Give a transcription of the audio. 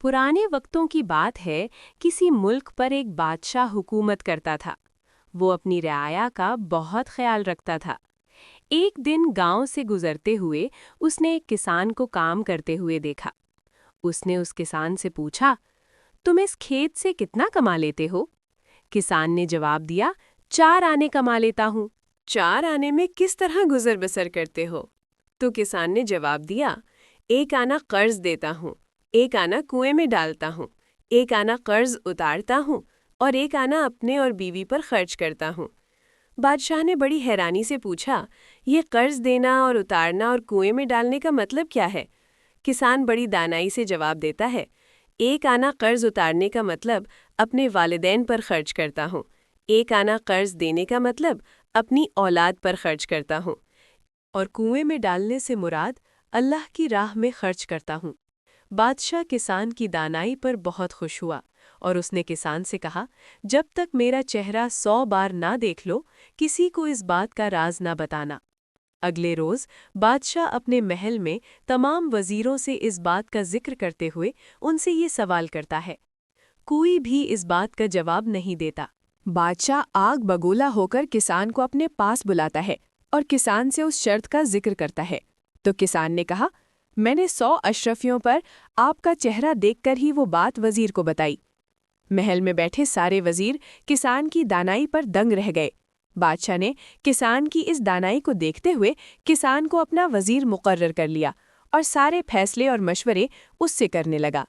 पुराने वक्तों की बात है, किसी मुल्क पर एक बादशाह हुकूमत करता था। वो अपनी रियाया का बहुत ख्याल रखता था। एक दिन गांव से गुजरते हुए उसने एक किसान को काम करते हुए देखा। उसने उस किसान से पूछा, तुम इस खेत से कितना कमा लेते हो? किसान ने जवाब दिया, 4 आने कमा लेता हूँ। 4 आने में किस तरह गुजर बसर करते हो? तो किसान ने जवाब दिया, 1 आना कर्ज देता हूँ, 1 आना कुएं में डालता हूँ, 1 आना कर्ज उतारता हूँ और 1 आना अपने और बीवी पर खर्च करता हूँ। बादशाह ने बड़ी हैरानी से पूछा, ये कर्ज देना और उतारना और कुएं में डालने का मतलब क्या है? किसान बड़ी दानाई से जवाब देता है, 1 आना कर्ज उतारने का मतलब अपने वालिदैन पर खर्च करता हूँ, 1 आना कर्ज देने का मतलब अपनी औलाद पर खर्च करता हूँ, और कुएं में डालने से मुराद अल्लाह की राह में खर्च करता हूँ। बादशाह किसान की दानाई पर बहुत खुश हुआ और उसने किसान से कहा, जब तक मेरा चेहरा 100 बार ना देख लो, किसी को इस बात का राज ना बताना। अगले रोज बादशाह अपने महल में तमाम वजीरों से इस बात का जिक्र करते हुए उनसे ये सवाल करता है। कोई भी इस बात का जवाब नहीं देता। बादशाह आग बगोला होकर किसान को अपने पास बुलाता है और किसान से उस शर्त का जिक्र करता है। तो किसान ने कहा, मैंने 100 अशरफियों पर आपका चेहरा देखकर ही वो बात वजीर को बताई। महल में बैठे सारे वजीर किसान की दानाई पर दंग रह गए। बादशाह ने किसान की इस दानाई को देखते हुए किसान को अपना वजीर मुकर्रर कर लिया और सारे फैसले और मशवरे उससे करने लगा।